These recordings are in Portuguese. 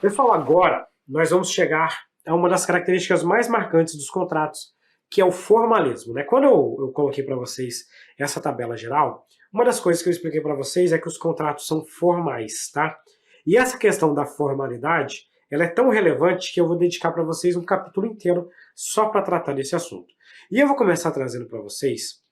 Pessoal, agora nós vamos chegar a uma das características mais marcantes dos contratos, que é o formalismo, né? Quando eu coloquei para vocês essa tabela geral, uma das coisas que eu expliquei para vocês é que os contratos são formais, tá? E essa questão da formalidade, ela é tão relevante que eu vou dedicar para vocês um capítulo inteiro só para tratar desse assunto. E eu vou começar trazendo para vocês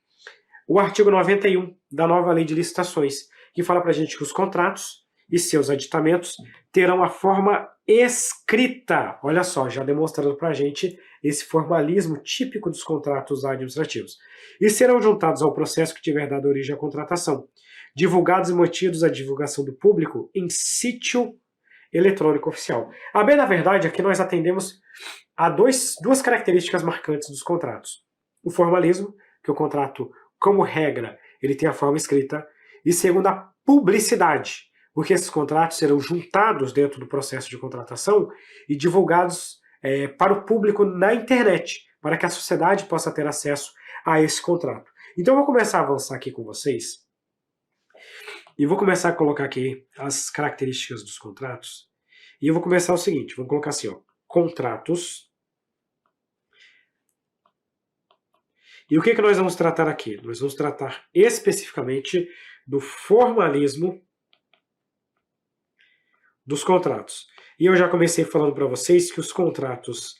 o artigo 91 da nova lei de licitações, que fala para a gente que os contratos e seus aditamentos terão a forma escrita. Olha só, já demonstrando para a gente esse formalismo típico dos contratos administrativos. E serão juntados ao processo que tiver dado origem à contratação, divulgados e mantidos à divulgação do público em sítio eletrônico oficial. A bem da verdade, aqui nós atendemos a duas características marcantes dos contratos. O formalismo, que o contrato, como regra, ele tem a forma escrita, e segundo, a publicidade, porque esses contratos serão juntados dentro do processo de contratação e divulgados para o público na internet, para que a sociedade possa ter acesso a esse contrato. Então eu vou começar a avançar aqui com vocês, e vou começar a colocar aqui as características dos contratos, e eu vou começar o seguinte, vamos colocar assim, ó, contratos. E o que nós vamos tratar aqui? Nós vamos tratar especificamente do formalismo dos contratos. E eu já comecei falando para vocês que os contratos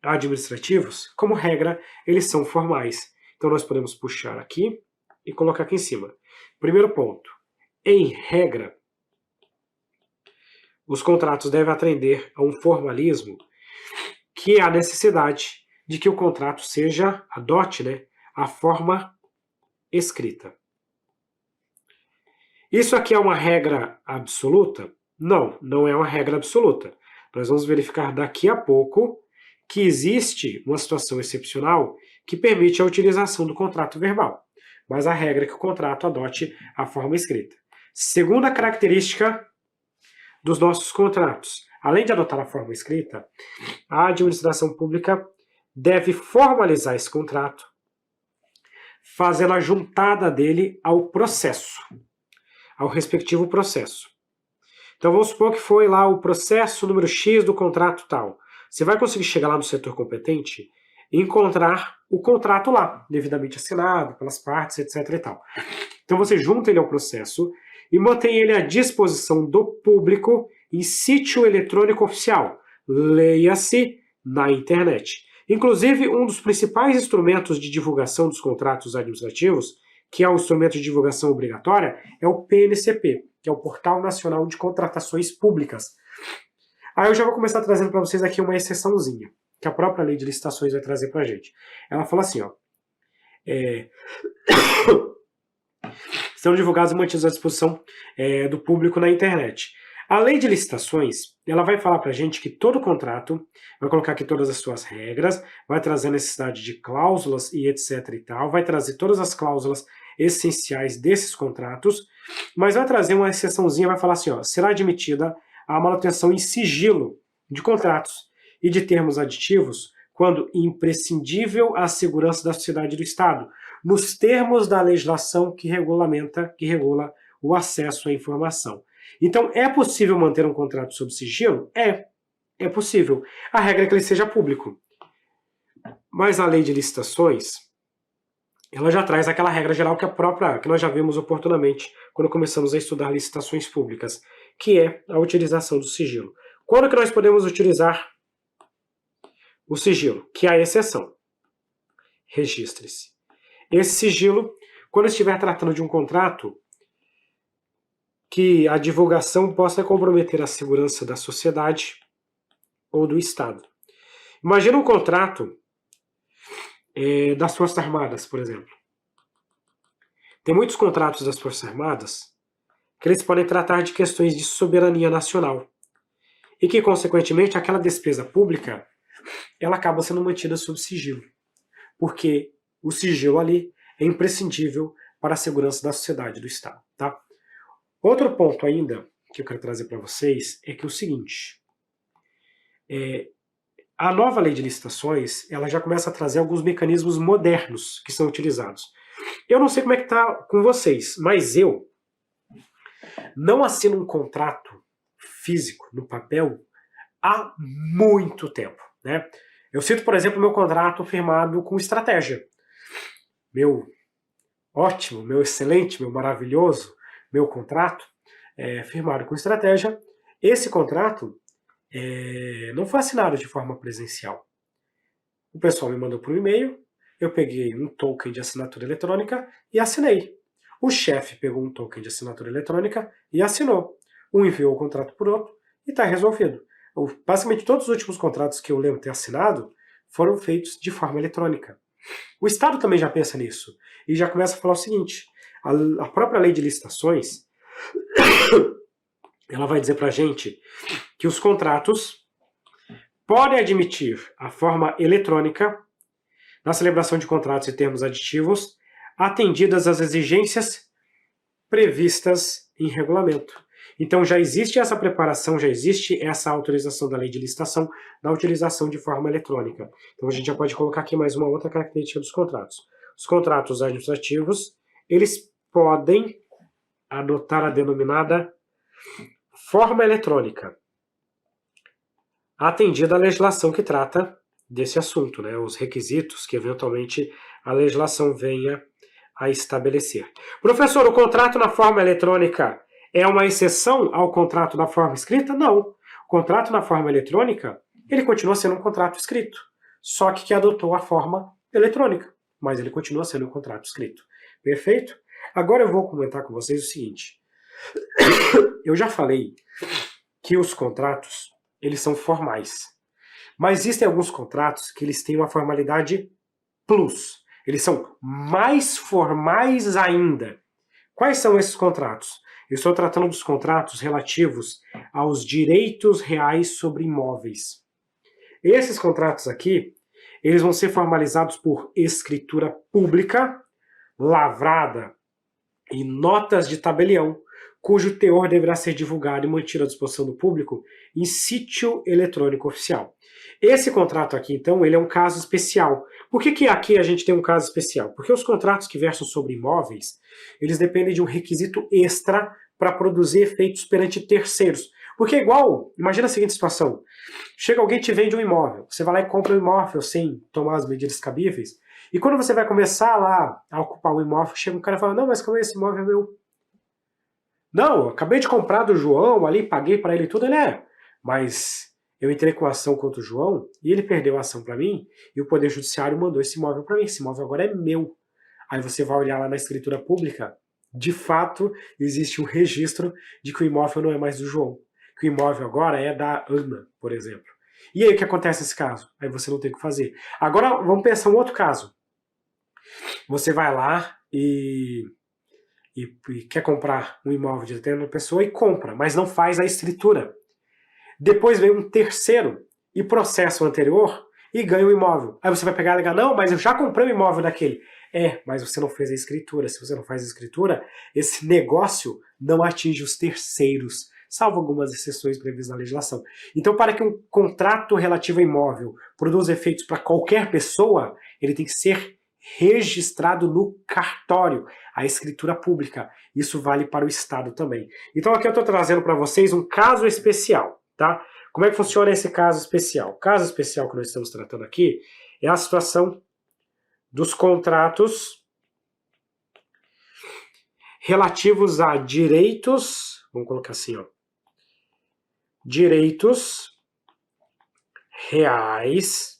administrativos, como regra, eles são formais. Então nós podemos puxar aqui e colocar aqui em cima. Primeiro ponto. Em regra, os contratos devem atender a um formalismo que é a necessidade de que o contrato adote, né, a forma escrita. Isso aqui é uma regra absoluta? Não, não é uma regra absoluta. Nós vamos verificar daqui a pouco que existe uma situação excepcional que permite a utilização do contrato verbal. Mas a regra é que o contrato adote a forma escrita. Segunda característica dos nossos contratos. Além de adotar a forma escrita, a administração pública deve formalizar esse contrato, fazendo a juntada dele ao processo, ao respectivo processo. Então vamos supor que foi lá o processo número X do contrato tal. Você vai conseguir chegar lá no setor competente e encontrar o contrato lá, devidamente assinado pelas partes, etc. e tal. Então você junta ele ao processo e mantém ele à disposição do público em sítio eletrônico oficial, leia-se na internet. Inclusive, um dos principais instrumentos de divulgação dos contratos administrativos, que é o instrumento de divulgação obrigatória, é o PNCP, que é o Portal Nacional de Contratações Públicas. Aí eu já vou começar trazendo para vocês aqui uma exceçãozinha, que a própria lei de licitações vai trazer para a gente. Ela fala assim, ó, são divulgados e mantidos à disposição do público na internet. A lei de licitações, ela vai falar para a gente que todo contrato, vai colocar aqui todas as suas regras, vai trazer a necessidade de cláusulas e etc e tal, vai trazer todas as cláusulas essenciais desses contratos, mas vai trazer uma exceçãozinha, vai falar assim, ó, será admitida a manutenção em sigilo de contratos e de termos aditivos quando imprescindível à segurança da sociedade e do Estado, nos termos da legislação que regula o acesso à informação. Então, é possível manter um contrato sob sigilo? É possível. A regra é que ele seja público. Mas a lei de licitações, ela já traz aquela regra geral que nós já vimos oportunamente quando começamos a estudar licitações públicas, que é a utilização do sigilo. Quando que nós podemos utilizar o sigilo? Que é a exceção. Registre-se. Esse sigilo, quando estiver tratando de um contrato que a divulgação possa comprometer a segurança da sociedade ou do Estado. Imagina um contrato das Forças Armadas, por exemplo. Tem muitos contratos das Forças Armadas que eles podem tratar de questões de soberania nacional e que, consequentemente, aquela despesa pública ela acaba sendo mantida sob sigilo, porque o sigilo ali é imprescindível para a segurança da sociedade e do Estado, tá? Outro ponto ainda que eu quero trazer para vocês é que é o seguinte, a nova lei de licitações, ela já começa a trazer alguns mecanismos modernos que são utilizados. Eu não sei como é que está com vocês, mas eu não assino um contrato físico, no papel, há muito tempo, né? Eu cito, por exemplo, meu contrato firmado com Estratégia. Meu ótimo, meu excelente, meu maravilhoso, meu contrato firmado com Estratégia. Esse contrato não foi assinado de forma presencial. O pessoal me mandou por um e-mail, eu peguei um token de assinatura eletrônica e assinei. O chefe pegou um token de assinatura eletrônica e assinou. Um enviou o contrato por outro e está resolvido. Basicamente, todos os últimos contratos que eu lembro ter assinado foram feitos de forma eletrônica. O Estado também já pensa nisso e já começa a falar o seguinte: a própria lei de licitações ela vai dizer para a gente que os contratos podem admitir a forma eletrônica na celebração de contratos e termos aditivos, atendidas as exigências previstas em regulamento. Então já existe essa preparação, já existe essa autorização da lei de licitação da utilização de forma eletrônica. Então a gente já pode colocar aqui mais uma outra característica dos contratos. Os contratos administrativos, eles podem adotar a denominada forma eletrônica, atendida a legislação que trata desse assunto, né? Os requisitos que eventualmente a legislação venha a estabelecer. Professor, o contrato na forma eletrônica é uma exceção ao contrato na forma escrita? Não. O contrato na forma eletrônica, ele continua sendo um contrato escrito, só que adotou a forma eletrônica, mas ele continua sendo um contrato escrito. Perfeito? Agora eu vou comentar com vocês o seguinte. Eu já falei que os contratos, eles são formais. Mas existem alguns contratos que eles têm uma formalidade plus. Eles são mais formais ainda. Quais são esses contratos? Eu estou tratando dos contratos relativos aos direitos reais sobre imóveis. Esses contratos aqui, eles vão ser formalizados por escritura pública, lavrada em notas de tabelião, cujo teor deverá ser divulgado e mantido à disposição do público em sítio eletrônico oficial. Esse contrato aqui, então, ele é um caso especial. Por que aqui a gente tem um caso especial? Porque os contratos que versam sobre imóveis, eles dependem de um requisito extra para produzir efeitos perante terceiros. Porque é igual, imagina a seguinte situação, chega alguém e te vende um imóvel, você vai lá e compra um imóvel sem tomar as medidas cabíveis, e quando você vai começar lá a ocupar o imóvel, chega um cara e fala, não, mas calma aí, esse imóvel é meu. Não, eu acabei de comprar do João ali, paguei para ele tudo, mas eu entrei com a ação contra o João e ele perdeu a ação para mim e o Poder Judiciário mandou esse imóvel para mim. Esse imóvel agora é meu. Aí você vai olhar lá na escritura pública, de fato existe um registro de que o imóvel não é mais do João, que o imóvel agora é da Ana, por exemplo. E aí o que acontece nesse caso? Aí você não tem o que fazer. Agora vamos pensar um outro caso. Você vai lá e quer comprar um imóvel de determinada pessoa e compra, mas não faz a escritura. Depois vem um terceiro e processa o anterior e ganha o imóvel. Aí você vai pegar e ligar, não, mas eu já comprei o imóvel daquele. Mas você não fez a escritura. Se você não faz a escritura, esse negócio não atinge os terceiros, salvo algumas exceções previstas na legislação. Então, para que um contrato relativo a imóvel produza efeitos para qualquer pessoa, ele tem que ser registrado no cartório, a escritura pública. Isso vale para o Estado também. Então aqui eu estou trazendo para vocês um caso especial, tá? Como é que funciona esse caso especial? O caso especial que nós estamos tratando aqui é a situação dos contratos relativos a direitos, vamos colocar assim, ó, direitos reais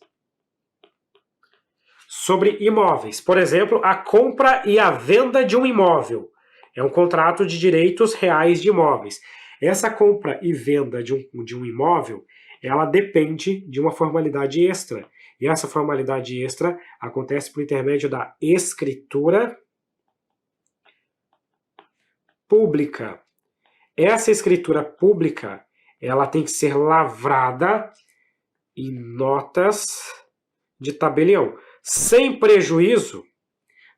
sobre imóveis. Por exemplo, a compra e a venda de um imóvel. É um contrato de direitos reais de imóveis. Essa compra e venda de um imóvel, ela depende de uma formalidade extra. E essa formalidade extra acontece por intermédio da escritura pública. Essa escritura pública, ela tem que ser lavrada em notas de tabelião, sem prejuízo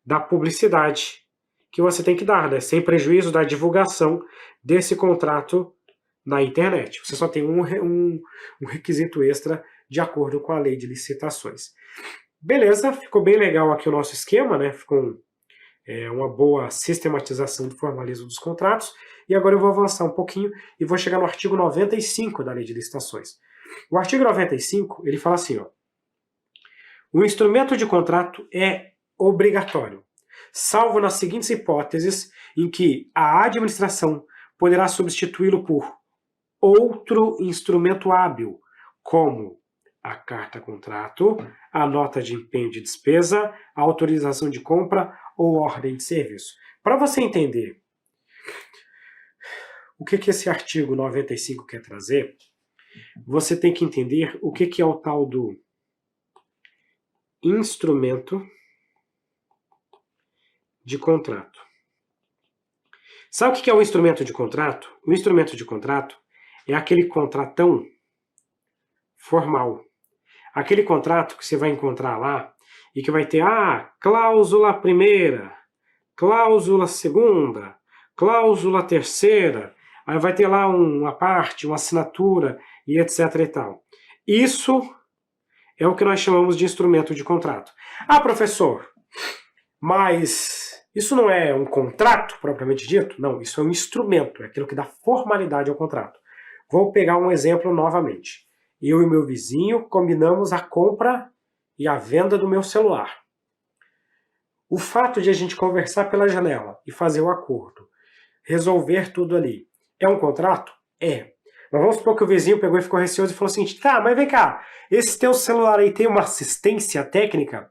da publicidade que você tem que dar, né? Sem prejuízo da divulgação desse contrato na internet. Você só tem um requisito extra de acordo com a lei de licitações. Beleza, ficou bem legal aqui o nosso esquema, né? Ficou uma boa sistematização do formalismo dos contratos. E agora eu vou avançar um pouquinho e vou chegar no artigo 95 da Lei de Licitações. O artigo 95, ele fala assim, ó, o instrumento de contrato é obrigatório, salvo nas seguintes hipóteses em que a administração poderá substituí-lo por outro instrumento hábil, como a carta-contrato, a nota de empenho de despesa, a autorização de compra ou ordem de serviço. Para você entender o que esse artigo 95 quer trazer, você tem que entender o que é o tal do instrumento de contrato. Sabe o que é o instrumento de contrato? O instrumento de contrato é aquele contratão formal. Aquele contrato que você vai encontrar lá e que vai ter cláusula primeira, cláusula segunda, cláusula terceira, aí vai ter lá uma parte, uma assinatura e etc e tal. Isso é o que nós chamamos de instrumento de contrato. Professor, mas isso não é um contrato propriamente dito? Não, isso é um instrumento, é aquilo que dá formalidade ao contrato. Vou pegar um exemplo novamente. Eu e meu vizinho combinamos a compra e a venda do meu celular. O fato de a gente conversar pela janela e fazer o acordo, resolver tudo ali, é um contrato? É. Mas vamos supor que o vizinho pegou e ficou receoso e falou assim, tá, mas vem cá, esse teu celular aí tem uma assistência técnica?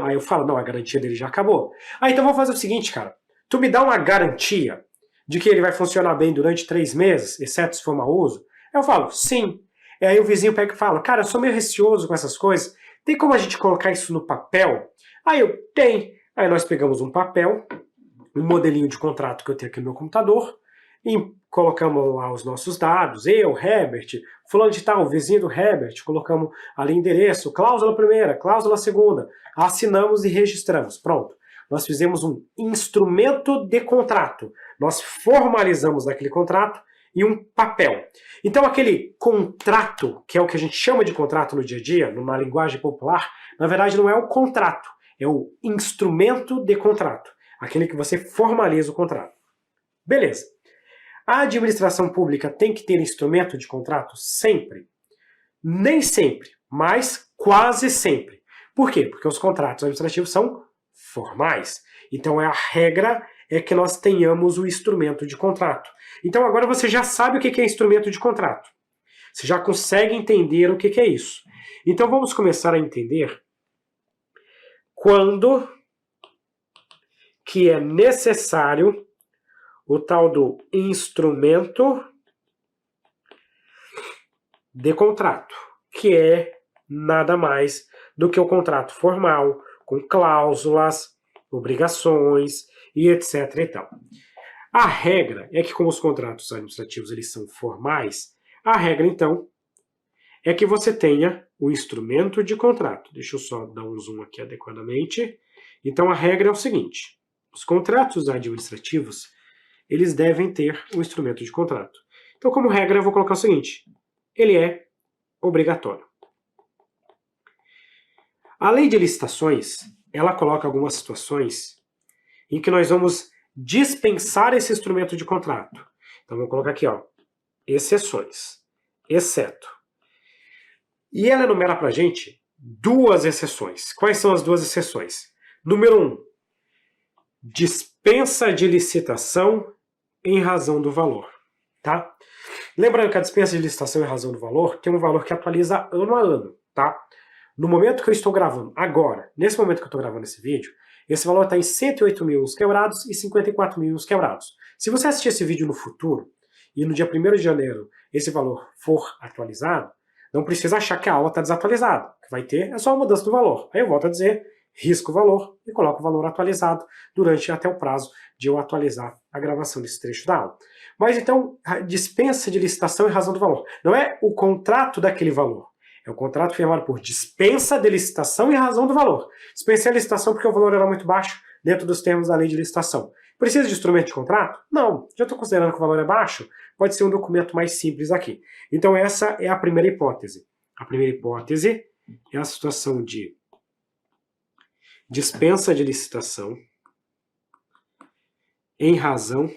Aí eu falo, não, a garantia dele já acabou. Então vamos fazer o seguinte, cara, tu me dá uma garantia de que ele vai funcionar bem durante 3 meses, exceto se for mau uso? Eu falo, sim. E aí o vizinho pega e fala, cara, eu sou meio receoso com essas coisas, tem como a gente colocar isso no papel? Aí eu, tem. Aí nós pegamos um papel, um modelinho de contrato que eu tenho aqui no meu computador, e colocamos lá os nossos dados, eu, Herbert, fulano de tal, vizinho do Herbert, colocamos ali endereço, cláusula primeira, cláusula segunda, assinamos e registramos, pronto. Nós fizemos um instrumento de contrato, nós formalizamos aquele contrato e um papel. Então aquele contrato, que é o que a gente chama de contrato no dia a dia, numa linguagem popular, na verdade não é o contrato, é o instrumento de contrato, aquele que você formaliza o contrato. Beleza. A administração pública tem que ter instrumento de contrato sempre? Nem sempre, mas quase sempre. Por quê? Porque os contratos administrativos são formais. Então a regra é que nós tenhamos o instrumento de contrato. Então agora você já sabe o que é instrumento de contrato. Você já consegue entender o que é isso. Então vamos começar a entender quando que é necessário o tal do instrumento de contrato, que é nada mais do que o contrato formal, com cláusulas, obrigações e etc. e tal. A regra é que, como os contratos administrativos eles são formais, a regra, então, é que você tenha o instrumento de contrato. Deixa eu só dar um zoom aqui adequadamente. Então, a regra é o seguinte, os contratos administrativos eles devem ter um instrumento de contrato. Então, como regra, eu vou colocar o seguinte, ele é obrigatório. A lei de licitações, ela coloca algumas situações em que nós vamos dispensar esse instrumento de contrato. Então, vou colocar aqui, ó, exceções, exceto. E ela enumera para a gente 2 exceções. Quais são as 2 exceções? Número 1, dispensa de licitação em razão do valor, tá? Lembrando que a dispensa de licitação em razão do valor tem um valor que atualiza ano a ano, tá? No momento que eu estou gravando, agora, nesse momento que eu estou gravando esse vídeo, esse valor está em 108 mil uns quebrados e 54 mil uns quebrados. Se você assistir esse vídeo no futuro, e no dia 1º de janeiro esse valor for atualizado, não precisa achar que a aula está desatualizada. O que vai ter é só uma mudança do valor. Aí eu volto a dizer, risco o valor e coloco o valor atualizado durante até o prazo de eu atualizar a gravação desse trecho da aula. Mas então, a dispensa de licitação em razão do valor. Não é o contrato daquele valor. É o contrato firmado por dispensa de licitação em razão do valor. Dispensei a licitação porque o valor era muito baixo dentro dos termos da lei de licitação. Precisa de instrumento de contrato? Não. Já estou considerando que o valor é baixo, pode ser um documento mais simples aqui. Então essa é a primeira hipótese. A primeira hipótese é a situação de dispensa de licitação em razão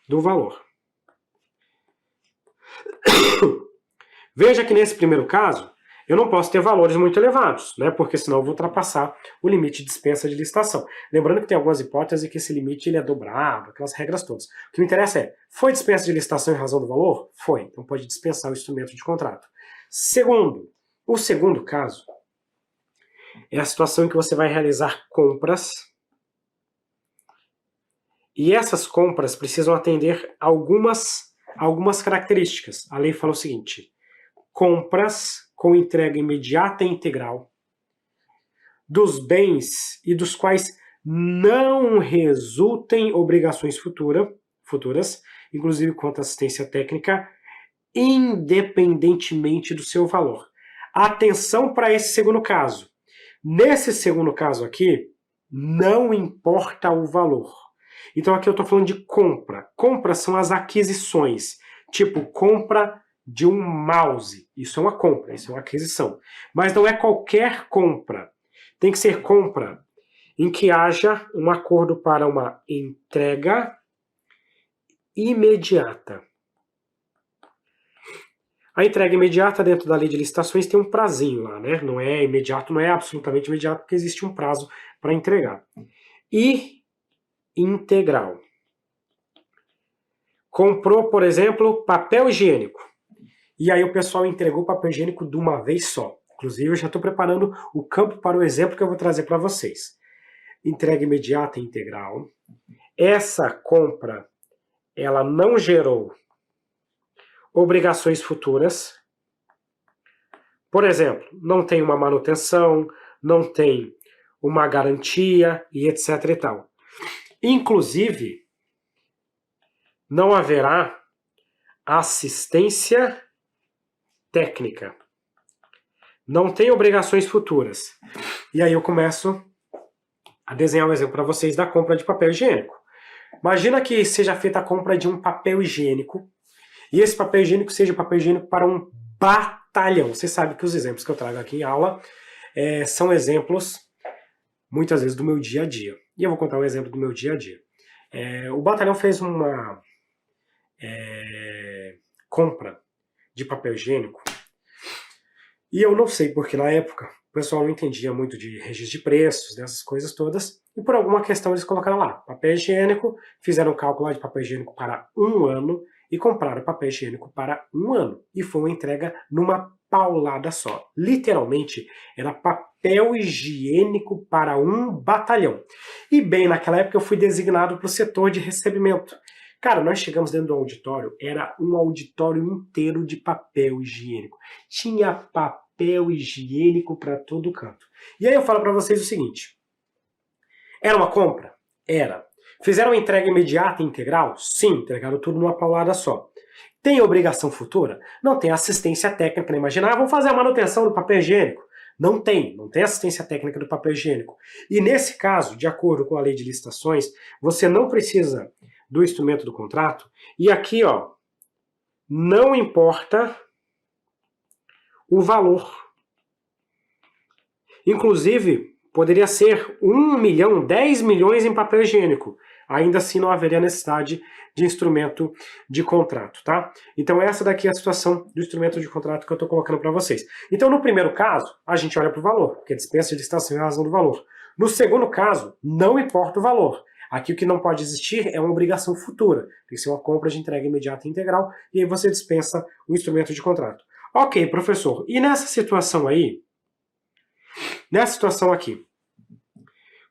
do valor. Veja que nesse primeiro caso, eu não posso ter valores muito elevados, né? Porque senão eu vou ultrapassar o limite de dispensa de licitação. Lembrando que tem algumas hipóteses que esse limite ele é dobrado, aquelas regras todas. O que me interessa é, foi dispensa de licitação em razão do valor? Foi, então pode dispensar o instrumento de contrato. O segundo caso é a situação em que você vai realizar compras e essas compras precisam atender algumas características. A lei fala o seguinte: compras com entrega imediata e integral dos bens e dos quais não resultem obrigações futuras, inclusive quanto à assistência técnica, independentemente do seu valor. Atenção para esse segundo caso. Nesse segundo caso aqui, não importa o valor. Então aqui eu estou falando de compra. Compras são as aquisições, tipo compra de um mouse. Isso é uma compra, isso é uma aquisição. Mas não é qualquer compra. Tem que ser compra em que haja um acordo para uma entrega imediata. A entrega imediata dentro da lei de licitações tem um prazinho lá, né? Não é imediato, não é absolutamente imediato, porque existe um prazo para entregar. E integral. Comprou, por exemplo, papel higiênico. E aí o pessoal entregou o papel higiênico de uma vez só. Inclusive, eu já estou preparando o campo para o exemplo que eu vou trazer para vocês. Entrega imediata e integral. Essa compra, ela não gerou obrigações futuras. Por exemplo, não tem uma manutenção, não tem uma garantia e etc e tal. Inclusive, não haverá assistência técnica. Não tem obrigações futuras. E aí eu começo a desenhar um exemplo para vocês da compra de papel higiênico. Imagina que seja feita a compra de um papel higiênico e esse papel higiênico seja papel higiênico para um batalhão. Você sabe que os exemplos que eu trago aqui em aula são exemplos, muitas vezes, do meu dia a dia. E eu vou contar um exemplo do meu dia a dia. O batalhão fez uma compra de papel higiênico e eu não sei porque na época o pessoal não entendia muito de registro de preços, dessas coisas todas, e por alguma questão eles colocaram lá papel higiênico, fizeram um cálculo lá de papel higiênico para um ano e compraram papel higiênico para um ano. E foi uma entrega numa paulada só. Literalmente, era papel higiênico para um batalhão. E bem, naquela época eu fui designado para o setor de recebimento. Cara, nós chegamos dentro do auditório, era um auditório inteiro de papel higiênico. Tinha papel higiênico para todo canto. E aí eu falo para vocês o seguinte: era uma compra? Era. Fizeram entrega imediata e integral? Sim, entregaram tudo numa paulada só. Tem obrigação futura? Não tem assistência técnica, né? Imagina, vamos fazer a manutenção do papel higiênico. Não tem assistência técnica do papel higiênico. E nesse caso, de acordo com a lei de licitações, você não precisa do instrumento do contrato. E aqui, ó, não importa o valor. Inclusive, poderia ser 1 milhão, 10 milhões em papel higiênico. Ainda assim não haveria necessidade de instrumento de contrato, tá? Então essa daqui é a situação do instrumento de contrato que eu estou colocando para vocês. Então no primeiro caso, a gente olha para o valor, porque dispensa de licitação é a razão do valor. No segundo caso, não importa o valor. Aqui o que não pode existir é uma obrigação futura. Tem que ser uma compra de entrega imediata e integral, e aí você dispensa o instrumento de contrato. Ok, professor, e nessa situação aí, nessa situação aqui,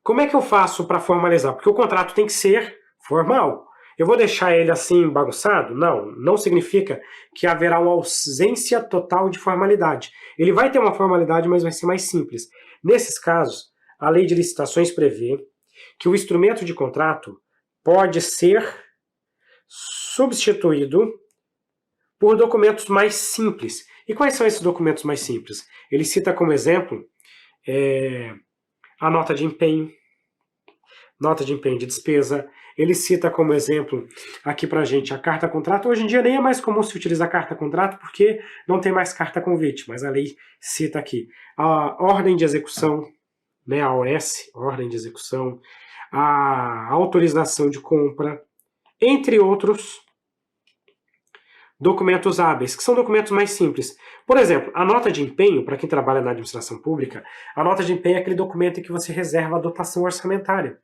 como é que eu faço para formalizar? Porque o contrato tem que ser formal. Eu vou deixar ele assim bagunçado? Não, não significa que haverá uma ausência total de formalidade. Ele vai ter uma formalidade, mas vai ser mais simples. Nesses casos, a lei de licitações prevê que o instrumento de contrato pode ser substituído por documentos mais simples. E quais são esses documentos mais simples? Ele cita como exemplo a nota de empenho de despesa. Ele cita como exemplo aqui pra gente a carta contrato. Hoje em dia nem é mais comum se utilizar carta contrato porque não tem mais carta convite, mas a lei cita aqui a ordem de execução, né, a OS, Ordem de Execução, a autorização de compra, entre outros documentos hábeis, que são documentos mais simples. Por exemplo, a nota de empenho, para quem trabalha na administração pública, a nota de empenho é aquele documento em que você reserva a dotação orçamentária.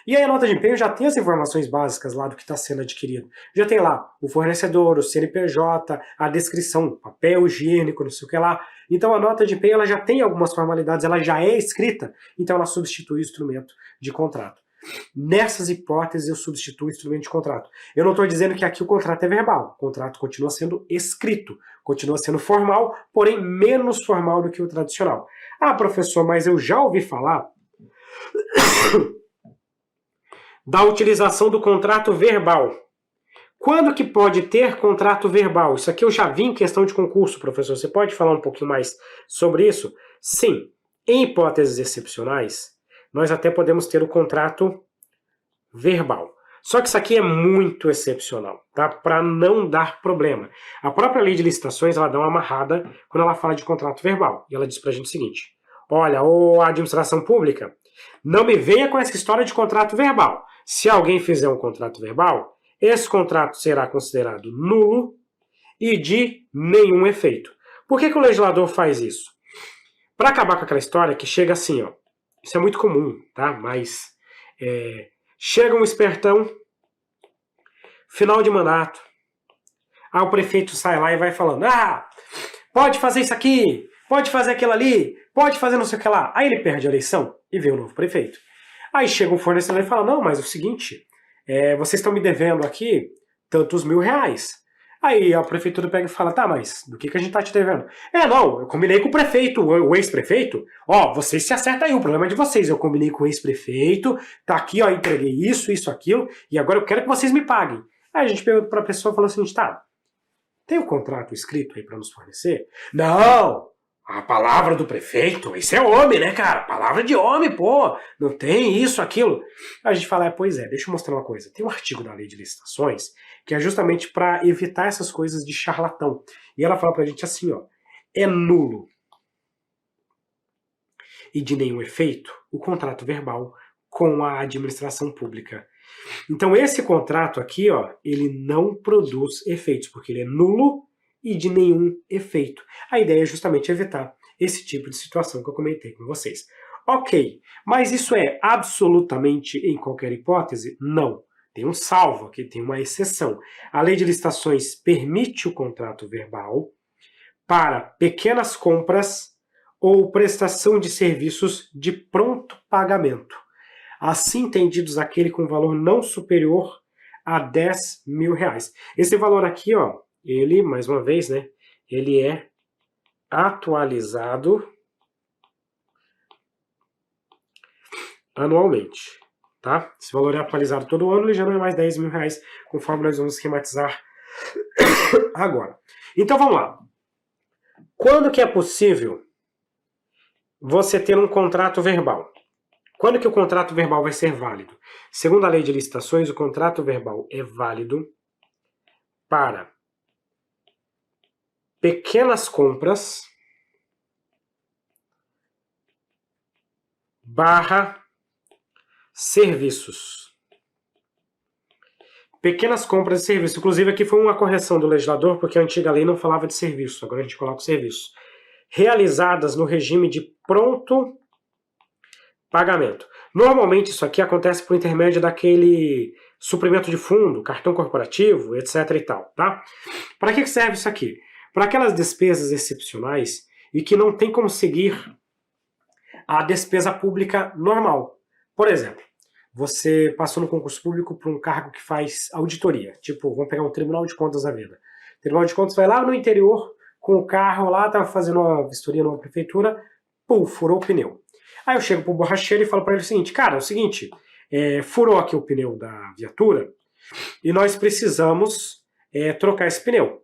E aí a nota de empenho já tem as informações básicas lá do que está sendo adquirido. Já tem lá o fornecedor, o CNPJ, a descrição, papel higiênico, não sei o que lá. Então a nota de empenho ela já tem algumas formalidades, ela já é escrita, então ela substitui o instrumento de contrato. Nessas hipóteses eu substituo o instrumento de contrato. Eu não estou dizendo que aqui o contrato é verbal, o contrato continua sendo escrito, continua sendo formal, porém menos formal do que o tradicional. Ah, professor, mas eu já ouvi falar da utilização do contrato verbal. Quando que pode ter contrato verbal? Isso aqui eu já vi em questão de concurso, professor. Você pode falar um pouquinho mais sobre isso? Sim. Em hipóteses excepcionais, nós até podemos ter o contrato verbal. Só que isso aqui é muito excepcional, tá? Para não dar problema. A própria lei de licitações, ela dá uma amarrada quando ela fala de contrato verbal. E ela diz pra gente o seguinte: olha, ô administração pública, não me venha com essa história de contrato verbal. Se alguém fizer um contrato verbal, esse contrato será considerado nulo e de nenhum efeito. Por que o legislador faz isso? Para acabar com aquela história que chega assim, ó. Isso é muito comum, tá? Mas chega um espertão, final de mandato, aí o prefeito sai lá e vai falando: ah, pode fazer isso aqui, pode fazer aquilo ali, pode fazer não sei o que lá. Aí ele perde a eleição e vem o novo prefeito. Aí chega um fornecedor e fala: não, mas é o seguinte, vocês estão me devendo aqui tantos R$ 1.000. Aí a prefeitura pega e fala: tá, mas do que a gente tá te devendo? Não, eu combinei com o prefeito, o ex-prefeito, vocês se acertam aí, o problema é de vocês, eu combinei com o ex-prefeito, tá aqui, entreguei isso, aquilo, e agora eu quero que vocês me paguem. Aí a gente pergunta pra pessoa e fala assim: tá, tem um contrato escrito aí pra nos fornecer? Não! A palavra do prefeito, isso é homem, né, cara? Palavra de homem, pô! Não tem isso, aquilo. A gente fala: pois é, deixa eu mostrar uma coisa. Tem um artigo da Lei de Licitações que é justamente para evitar essas coisas de charlatão. E ela fala pra gente assim, ó: é nulo e de nenhum efeito o contrato verbal com a administração pública. Então esse contrato aqui, ó, ele não produz efeitos, porque ele é nulo e de nenhum efeito. A ideia é justamente evitar esse tipo de situação que eu comentei com vocês. Ok, mas isso é absolutamente em qualquer hipótese? Não. Tem um salvo aqui, tem uma exceção. A lei de licitações permite o contrato verbal para pequenas compras ou prestação de serviços de pronto pagamento, assim entendidos aquele com valor não superior a R$ 10.000. Esse valor aqui, ó, ele, mais uma vez, né, ele é atualizado anualmente, tá? Esse valor é atualizado todo ano, ele já não é mais R$ 10.000, conforme nós vamos esquematizar agora. Então vamos lá. Quando que é possível você ter um contrato verbal? Quando que o contrato verbal vai ser válido? Segundo a lei de licitações, o contrato verbal é válido para pequenas compras / serviços. Pequenas compras e serviços. Inclusive aqui foi uma correção do legislador, porque a antiga lei não falava de serviço, agora a gente coloca o serviço. Realizadas no regime de pronto pagamento. Normalmente isso aqui acontece por intermédio daquele suprimento de fundo, cartão corporativo, etc e tal, tá? Para que serve isso aqui? Para aquelas despesas excepcionais e que não tem como seguir a despesa pública normal. Por exemplo, você passou no concurso público para um cargo que faz auditoria, tipo, vamos pegar um Tribunal de Contas da vida. O Tribunal de Contas vai lá no interior com o carro lá, tá fazendo uma vistoria numa prefeitura, furou o pneu. Aí eu chego pro borracheiro e falo para ele o seguinte: cara, é o seguinte, furou aqui o pneu da viatura e nós precisamos trocar esse pneu.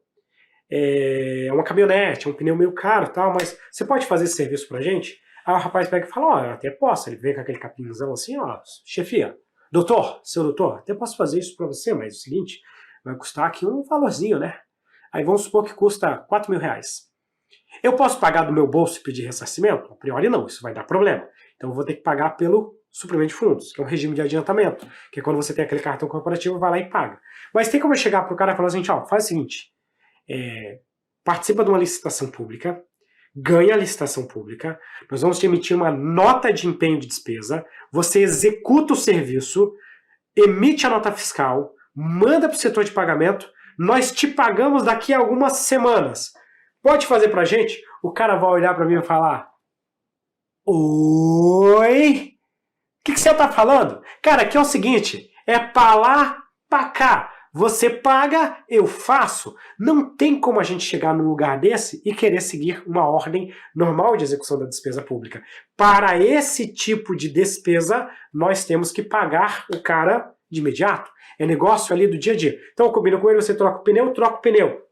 É uma caminhonete, é um pneu meio caro, tal, mas você pode fazer esse serviço pra gente? Aí o rapaz pega e fala: eu até posso. Ele vem com aquele capinzão assim, chefia, seu doutor, até posso fazer isso pra você, mas é o seguinte, vai custar aqui um valorzinho, né? Aí vamos supor que custa R$ 4.000. Eu posso pagar do meu bolso e pedir ressarcimento? A priori não, isso vai dar problema. Então eu vou ter que pagar pelo suprimento de fundos, que é um regime de adiantamento, que é quando você tem aquele cartão corporativo, vai lá e paga. Mas tem como eu chegar para o cara e falar assim, ó, faz o seguinte, participa de uma licitação pública, ganha a licitação pública, nós vamos te emitir uma nota de empenho de despesa, você executa o serviço, emite a nota fiscal, manda para o setor de pagamento, nós te pagamos daqui a algumas semanas. Pode fazer pra gente? O cara vai olhar para mim e falar, oi? O que você tá falando? Cara, aqui é o seguinte, é pra lá, pra cá. Você paga, eu faço. Não tem como a gente chegar num lugar desse e querer seguir uma ordem normal de execução da despesa pública. Para esse tipo de despesa, nós temos que pagar o cara de imediato. É negócio ali do dia a dia. Então eu combino com ele, você troca o pneu.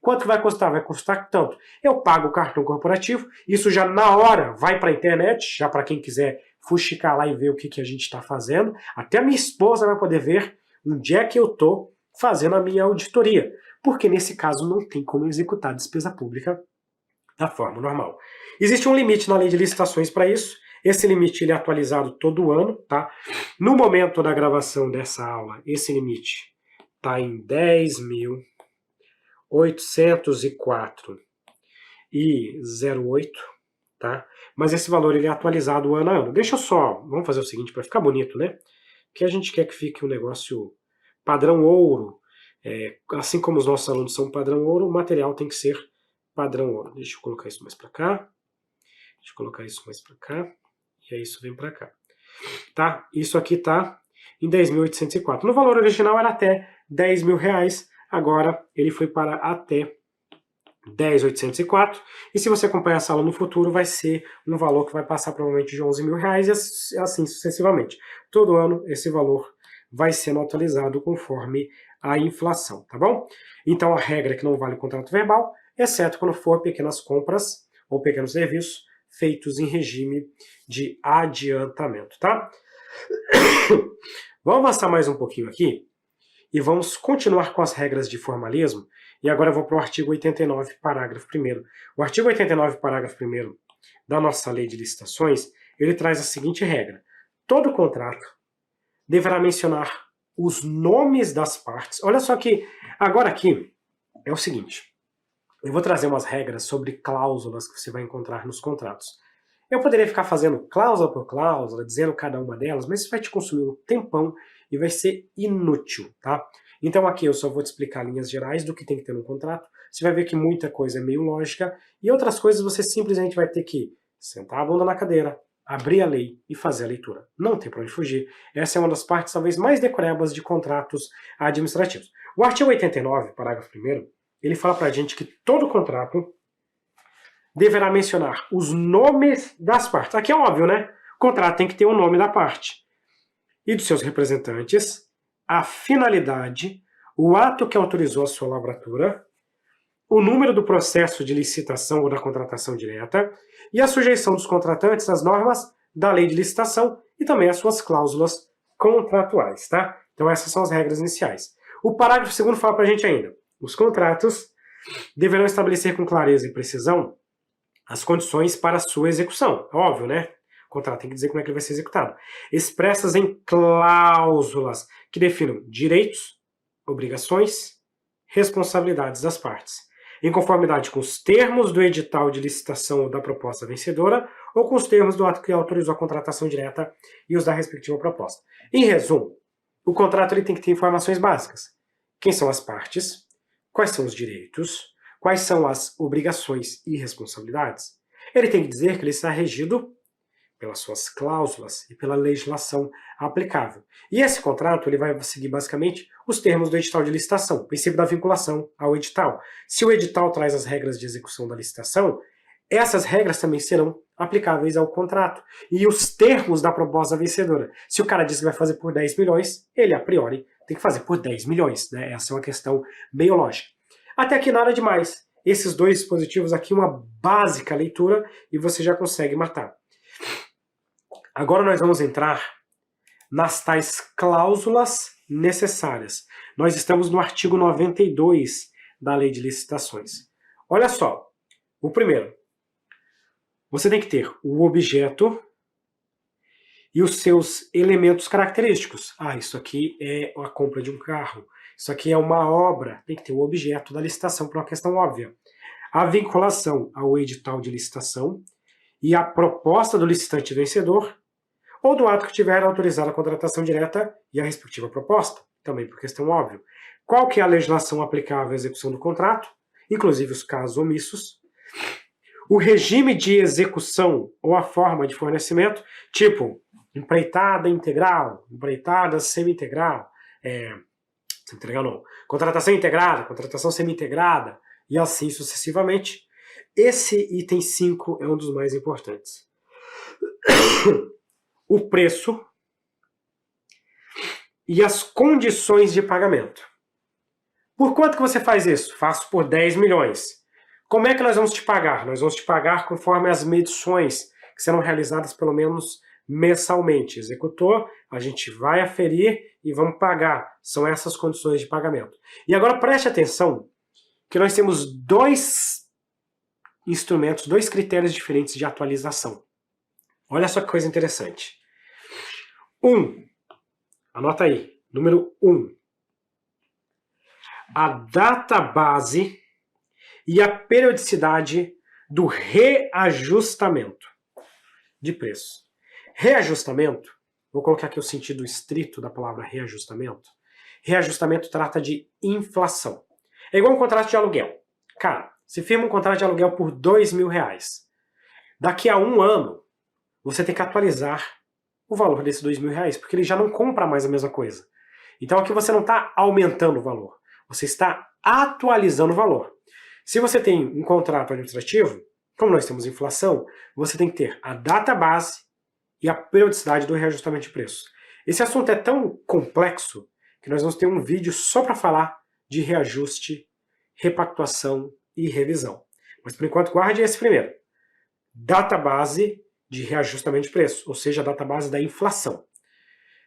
Quanto vai custar? Vai custar tanto. Eu pago o cartão corporativo, isso já na hora vai para a internet, já para quem quiser fuxicar lá e ver o que a gente está fazendo. Até a minha esposa vai poder ver onde é que eu estou fazendo a minha auditoria. Porque nesse caso não tem como executar a despesa pública da forma normal. Existe um limite na lei de licitações para isso. Esse limite ele é atualizado todo ano, tá? No momento da gravação dessa aula, esse limite está em 10.804,08, tá? Mas esse valor ele é atualizado ano a ano. Deixa eu só, vamos fazer o seguinte para ficar bonito, né? Que a gente quer que fique um negócio padrão ouro. Assim como os nossos alunos são padrão ouro, o material tem que ser padrão ouro. Deixa eu colocar isso mais para cá. Deixa eu colocar isso mais para cá. E aí isso vem para cá. Tá? Isso aqui tá em 10.804. No valor original era até R$10.000. Agora ele foi para até 10.804. E se você acompanhar essa aula no futuro, vai ser um valor que vai passar provavelmente de R$11.000 e assim sucessivamente. Todo ano esse valor vai sendo atualizado conforme a inflação, tá bom? Então a regra é que não vale o contrato verbal, exceto quando for pequenas compras ou pequenos serviços feitos em regime de adiantamento, tá? Vamos avançar mais um pouquinho aqui e vamos continuar com as regras de formalismo. E agora eu vou para o artigo 89, parágrafo 1º. O artigo 89, parágrafo 1º da nossa lei de licitações, ele traz a seguinte regra. Todo contrato deverá mencionar os nomes das partes. Olha só que agora aqui é o seguinte. Eu vou trazer umas regras sobre cláusulas que você vai encontrar nos contratos. Eu poderia ficar fazendo cláusula por cláusula, dizendo cada uma delas, mas isso vai te consumir um tempão e vai ser inútil, tá? Então aqui eu só vou te explicar linhas gerais do que tem que ter no contrato. Você vai ver que muita coisa é meio lógica e outras coisas você simplesmente vai ter que sentar a bunda na cadeira, abrir a lei e fazer a leitura. Não tem para onde fugir. Essa é uma das partes talvez mais decorebas de contratos administrativos. O artigo 89, parágrafo 1º, ele fala pra gente que todo contrato deverá mencionar os nomes das partes. Aqui é óbvio, né? O contrato tem que ter o nome da parte e dos seus representantes, a finalidade, o ato que autorizou a sua lavratura, o número do processo de licitação ou da contratação direta e a sujeição dos contratantes às normas da lei de licitação e também às suas cláusulas contratuais, tá? Então essas são as regras iniciais. O parágrafo 2º fala pra gente ainda. Os contratos deverão estabelecer com clareza e precisão as condições para a sua execução. É óbvio, né? O contrato tem que dizer como é que ele vai ser executado. Expressas em cláusulas que definam direitos, obrigações, responsabilidades das partes, em conformidade com os termos do edital de licitação ou da proposta vencedora ou com os termos do ato que autorizou a contratação direta e os da respectiva proposta. Em resumo, o contrato ele tem que ter informações básicas. Quem são as partes? Quais são os direitos? Quais são as obrigações e responsabilidades? Ele tem que dizer que ele está regido pelas suas cláusulas e pela legislação aplicável. E esse contrato ele vai seguir basicamente os termos do edital de licitação, o princípio da vinculação ao edital. Se o edital traz as regras de execução da licitação, essas regras também serão aplicáveis ao contrato. E os termos da proposta vencedora. Se o cara diz que vai fazer por 10 milhões, ele a priori tem que fazer por 10 milhões. Né? Essa é uma questão meio lógica. Até aqui nada demais. Esses dois dispositivos aqui, uma básica leitura, e você já consegue matar. Agora nós vamos entrar nas tais cláusulas necessárias. Nós estamos no artigo 92 da Lei de Licitações. Olha só, o primeiro. Você tem que ter o objeto e os seus elementos característicos. Ah, isso aqui é a compra de um carro, isso aqui é uma obra, tem que ter o objeto da licitação por uma questão óbvia. A vinculação ao edital de licitação e a proposta do licitante vencedor, ou do ato que tiver autorizado a contratação direta e a respectiva proposta, também por questão óbvia. Qual que é a legislação aplicável à execução do contrato, inclusive os casos omissos. O regime de execução ou a forma de fornecimento, tipo empreitada integral, empreitada semi-integral, semi-integral não, contratação integrada, contratação semi-integrada, e assim sucessivamente. Esse item 5 é um dos mais importantes. O preço e as condições de pagamento. Por quanto que você faz isso? Faço por 10 milhões. Como é que nós vamos te pagar? Nós vamos te pagar conforme as medições que serão realizadas pelo menos mensalmente. Executor, a gente vai aferir e vamos pagar. São essas condições de pagamento. E agora preste atenção que nós temos dois instrumentos, dois critérios diferentes de atualização. Olha só que coisa interessante. Anota aí, número 1. A data base e a periodicidade do reajustamento de preço. Reajustamento, vou colocar aqui o sentido estrito da palavra reajustamento. Reajustamento trata de inflação. É igual um contrato de aluguel. Cara, você firma um contrato de aluguel por R$2.000. Daqui a 1 ano, você tem que atualizar o valor desses R$2.000, porque ele já não compra mais a mesma coisa. Então aqui você não está aumentando o valor, você está atualizando o valor. Se você tem um contrato administrativo, como nós temos inflação, você tem que ter a data base e a periodicidade do reajustamento de preço. Esse assunto é tão complexo que nós vamos ter um vídeo só para falar de reajuste, repactuação e revisão. Mas por enquanto guarde esse primeiro. Data base de reajustamento de preço, ou seja, a data base da inflação.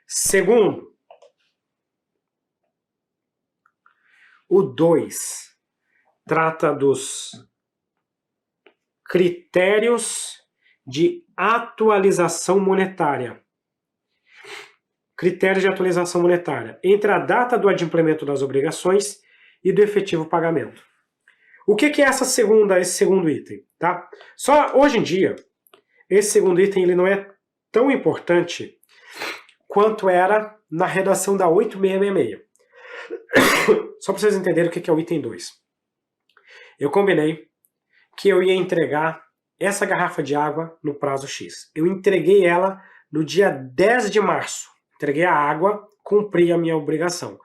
Segundo, o 2 trata dos critérios de atualização monetária. Critérios de atualização monetária entre a data do adimplemento das obrigações e do efetivo pagamento. O que é esse segundo item? Tá? Só hoje em dia, esse segundo item ele não é tão importante quanto era na redação da 8666. Só para vocês entenderem o que é o item 2. Eu combinei que eu ia entregar essa garrafa de água no prazo X. Eu entreguei ela no dia 10 de março. Entreguei a água, cumpri a minha obrigação.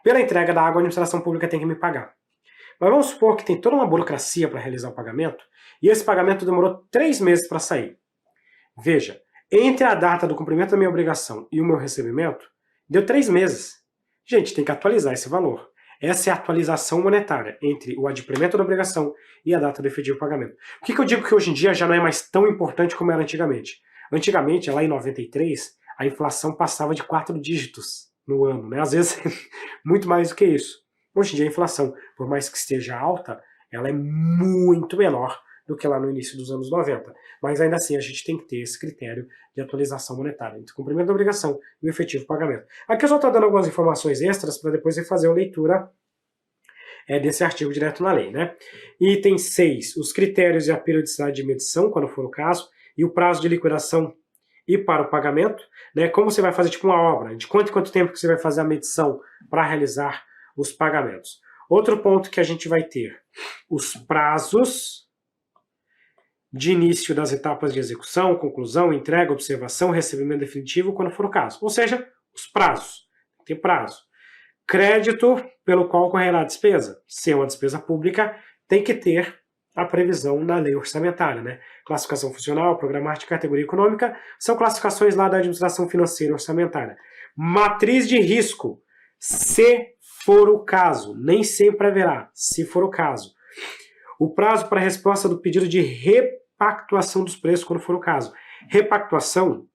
Pela entrega da água, a administração pública tem que me pagar. Mas vamos supor que tem toda uma burocracia para realizar o pagamento, e esse pagamento demorou 3 meses para sair. Veja, entre a data do cumprimento da minha obrigação e o meu recebimento, deu 3 meses. Gente, tem que atualizar esse valor. Essa é a atualização monetária entre o adimplemento da obrigação e a data do efetivo pagamento. Por que eu digo que hoje em dia já não é mais tão importante como era antigamente? Antigamente, lá em 93, a inflação passava de 4 dígitos no ano, né? Às vezes muito mais do que isso. Hoje em dia a inflação, por mais que esteja alta, ela é muito menor do que lá no início dos anos 90. Mas ainda assim a gente tem que ter esse critério de atualização monetária entre o cumprimento da obrigação e o efetivo pagamento. Aqui eu só estou dando algumas informações extras para depois eu fazer a leitura desse artigo direto na lei, né? Item 6, os critérios e a periodicidade de medição, quando for o caso, e o prazo de liquidação e para o pagamento, né? Como você vai fazer tipo uma obra, de quanto em quanto tempo que você vai fazer a medição para realizar os pagamentos. Outro ponto que a gente vai ter, os prazos de início das etapas de execução, conclusão, entrega, observação, recebimento definitivo, quando for o caso. Ou seja, os prazos. Tem prazo. Crédito pelo qual ocorrerá a despesa. Se é uma despesa pública, tem que ter a previsão na lei orçamentária, né? Classificação funcional, programática, categoria econômica, são classificações lá da administração financeira orçamentária. Matriz de risco, se for o caso, nem sempre haverá, se for o caso. O prazo para a resposta do pedido de repactuação dos preços, quando for o caso. Repactuação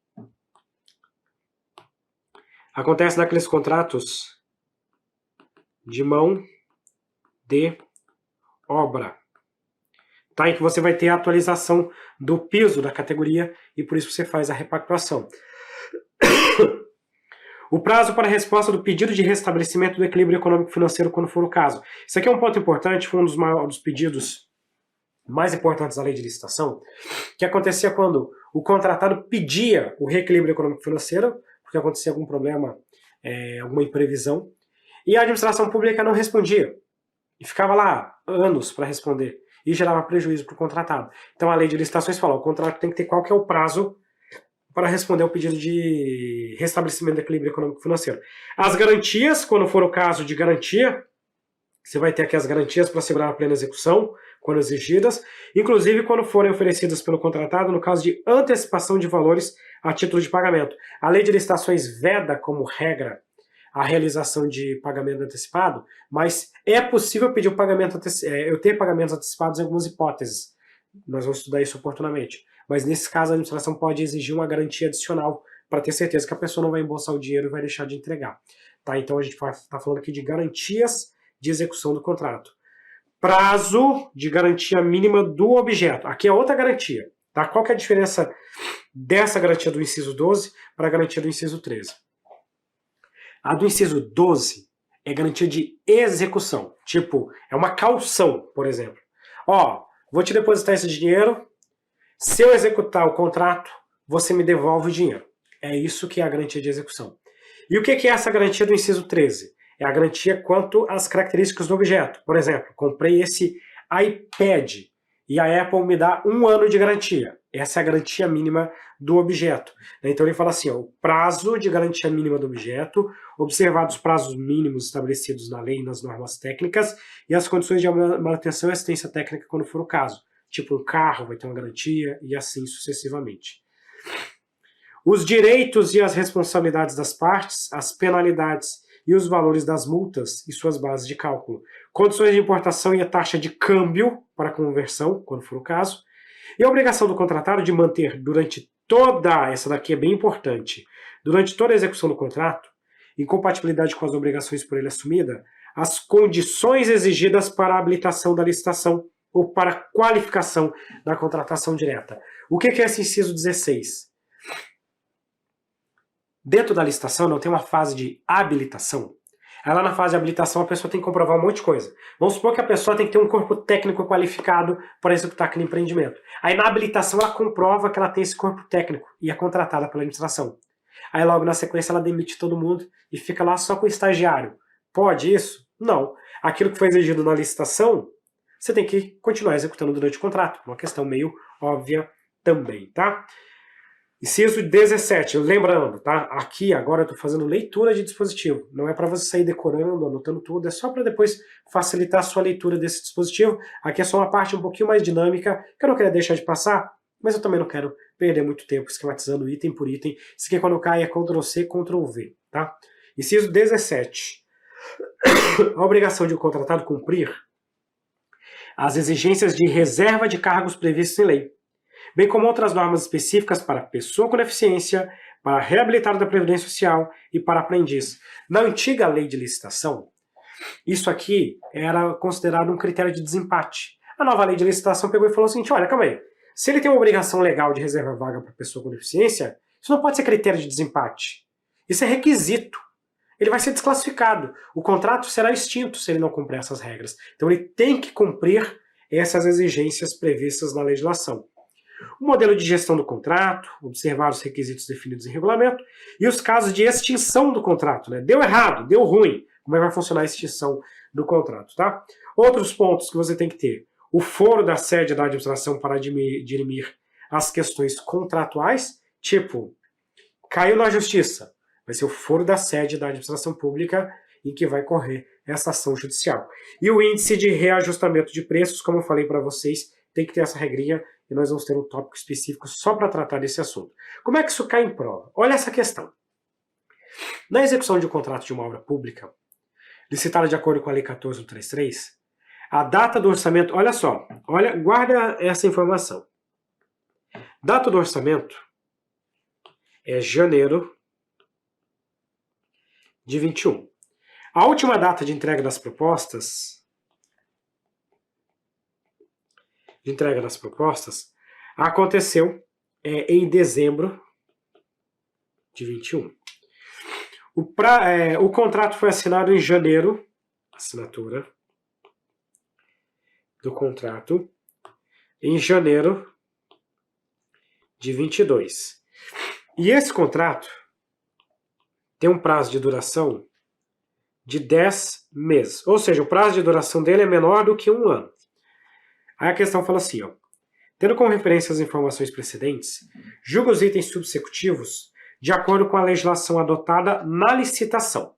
acontece naqueles contratos de mão de obra, tá? Em que você vai ter a atualização do piso da categoria e por isso você faz a repactuação. O prazo para a resposta do pedido de restabelecimento do equilíbrio econômico-financeiro, quando for o caso. Isso aqui é um ponto importante, foi um dos pedidos mais importantes da lei de licitação, que acontecia quando o contratado pedia o reequilíbrio econômico-financeiro, porque acontecia algum problema, alguma imprevisão, e a administração pública não respondia. E ficava lá anos para responder. E gerava prejuízo para o contratado. Então a lei de licitações fala, o contrato tem que ter qual que é o prazo para responder ao pedido de restabelecimento do equilíbrio econômico-financeiro. As garantias, quando for o caso de garantia, você vai ter aqui as garantias para assegurar a plena execução, quando exigidas, inclusive quando forem oferecidas pelo contratado no caso de antecipação de valores a título de pagamento. A lei de licitações veda como regra a realização de pagamento antecipado, mas é possível pedir o pagamento eu ter pagamentos antecipados em algumas hipóteses. Nós vamos estudar isso oportunamente. Mas nesse caso a administração pode exigir uma garantia adicional para ter certeza que a pessoa não vai embolsar o dinheiro e vai deixar de entregar. Tá? Então a gente está falando aqui de garantias de execução do contrato. Prazo de garantia mínima do objeto. Aqui é outra garantia. Tá? Qual que é a diferença dessa garantia do inciso 12 para a garantia do inciso 13? A do inciso 12 é garantia de execução. Tipo, é uma caução, por exemplo. Ó, vou te depositar esse dinheiro, se eu executar o contrato, você me devolve o dinheiro. É isso que é a garantia de execução. E o que é essa garantia do inciso 13? É a garantia quanto às características do objeto. Por exemplo, comprei esse iPad e a Apple me dá 1 ano de garantia. Essa é a garantia mínima do objeto. Então ele fala assim, ó, o prazo de garantia mínima do objeto, observados os prazos mínimos estabelecidos na lei e nas normas técnicas e as condições de manutenção e assistência técnica quando for o caso. Tipo, um carro vai ter uma garantia e assim sucessivamente. Os direitos e as responsabilidades das partes, as penalidades e os valores das multas e suas bases de cálculo. Condições de importação e a taxa de câmbio para conversão, quando for o caso. E a obrigação do contratado de manter durante toda, essa daqui é bem importante, durante toda a execução do contrato, em compatibilidade com as obrigações por ele assumida, as condições exigidas para a habilitação da licitação ou para a qualificação da contratação direta. O que é esse inciso 16? Dentro da licitação não tem uma fase de habilitação. Aí lá na fase de habilitação a pessoa tem que comprovar um monte de coisa. Vamos supor que a pessoa tem que ter um corpo técnico qualificado para executar aquele empreendimento. Aí na habilitação ela comprova que ela tem esse corpo técnico e é contratada pela administração. Aí logo na sequência ela demite todo mundo e fica lá só com o estagiário. Pode isso? Não. Aquilo que foi exigido na licitação, você tem que continuar executando durante o contrato. Uma questão meio óbvia também, tá? Inciso 17, lembrando, tá? Aqui agora eu estou fazendo leitura de dispositivo. Não é para você sair decorando, anotando tudo, é só para depois facilitar a sua leitura desse dispositivo. Aqui é só uma parte um pouquinho mais dinâmica, que eu não quero deixar de passar, mas eu também não quero perder muito tempo esquematizando item por item. Isso aqui quando cai é Ctrl+C, Ctrl+V, tá? Inciso 17. A obrigação de o contratado cumprir as exigências de reserva de cargos previstas em lei, bem como outras normas específicas para pessoa com deficiência, para reabilitado da Previdência Social e para aprendiz. Na antiga lei de licitação, isso aqui era considerado um critério de desempate. A nova lei de licitação pegou e falou o seguinte, olha, calma aí, se ele tem uma obrigação legal de reservar vaga para pessoa com deficiência, isso não pode ser critério de desempate. Isso é requisito. Ele vai ser desclassificado. O contrato será extinto se ele não cumprir essas regras. Então ele tem que cumprir essas exigências previstas na legislação. O modelo de gestão do contrato, observar os requisitos definidos em regulamento e os casos de extinção do contrato. Né? Deu errado, deu ruim. Como é que vai funcionar a extinção do contrato? Tá? Outros pontos que você tem que ter. O foro da sede da administração para dirimir as questões contratuais, tipo, caiu na justiça. Vai ser o foro da sede da administração pública em que vai correr essa ação judicial. E o índice de reajustamento de preços, como eu falei para vocês, tem que ter essa regrinha e nós vamos ter um tópico específico só para tratar desse assunto. Como é que isso cai em prova? Olha essa questão. Na execução de um contrato de uma obra pública, licitada de acordo com a Lei 14.133, a data do orçamento, olha só, guarda essa informação. Data do orçamento é janeiro de 21. A última data de entrega das propostas aconteceu em dezembro de 21. O contrato foi assinado em janeiro, assinatura do contrato, em janeiro de 22. E esse contrato tem um prazo de duração de 10 meses. Ou seja, o prazo de duração dele é menor do que 1 ano. Aí a questão fala assim, ó. Tendo como referência as informações precedentes, julga os itens subsecutivos de acordo com a legislação adotada na licitação.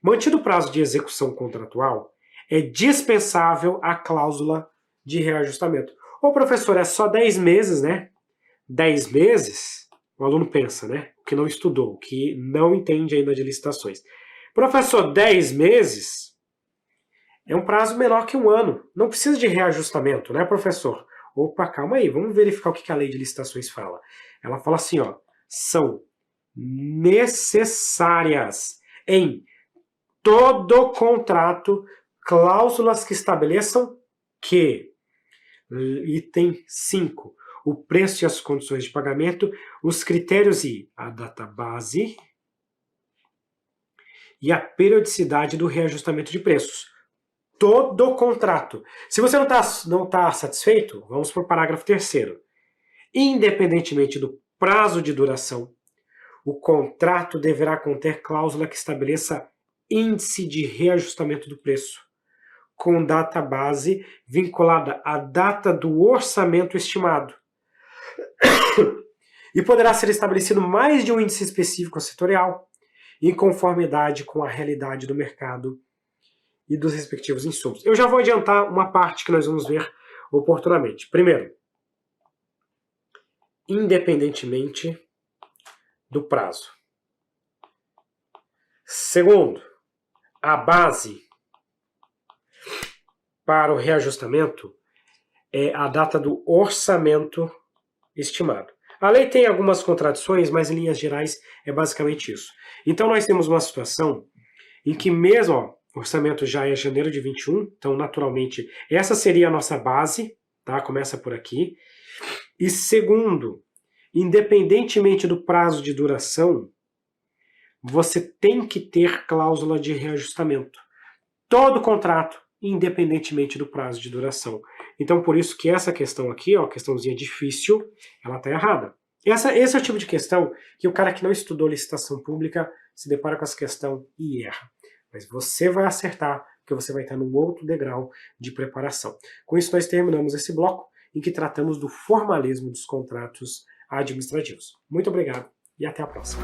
Mantido o prazo de execução contratual, é dispensável a cláusula de reajustamento. Ô professor, é só 10 meses, né? 10 meses, o aluno pensa, né? Que não estudou, que não entende ainda de licitações. Professor, 10 meses é um prazo menor que 1 ano. Não precisa de reajustamento, né, professor? Opa, calma aí, vamos verificar o que a lei de licitações fala. Ela fala assim, ó, são necessárias em todo contrato cláusulas que estabeleçam que, item 5, o preço e as condições de pagamento, os critérios e a data base e a periodicidade do reajustamento de preços. Todo contrato. Se você não tá satisfeito, vamos para o parágrafo 3º. Independentemente do prazo de duração, o contrato deverá conter cláusula que estabeleça índice de reajustamento do preço, com data base vinculada à data do orçamento estimado. E poderá ser estabelecido mais de um índice específico setorial, em conformidade com a realidade do mercado e dos respectivos insumos. Eu já vou adiantar uma parte que nós vamos ver oportunamente. Primeiro, independentemente do prazo. Segundo, a base para o reajustamento é a data do orçamento estimado. A lei tem algumas contradições, mas em linhas gerais é basicamente isso. Então nós temos uma situação em que mesmo, ó, o orçamento já é janeiro de 21, então naturalmente essa seria a nossa base, tá? Começa por aqui. E segundo, independentemente do prazo de duração, você tem que ter cláusula de reajustamento. Todo contrato, independentemente do prazo de duração. Então por isso que essa questão aqui, ó, questãozinha difícil, ela tá errada. Esse é o tipo de questão que o cara que não estudou licitação pública se depara com essa questão e erra. Mas você vai acertar, porque você vai estar num outro degrau de preparação. Com isso, nós terminamos esse bloco em que tratamos do formalismo dos contratos administrativos. Muito obrigado e até a próxima.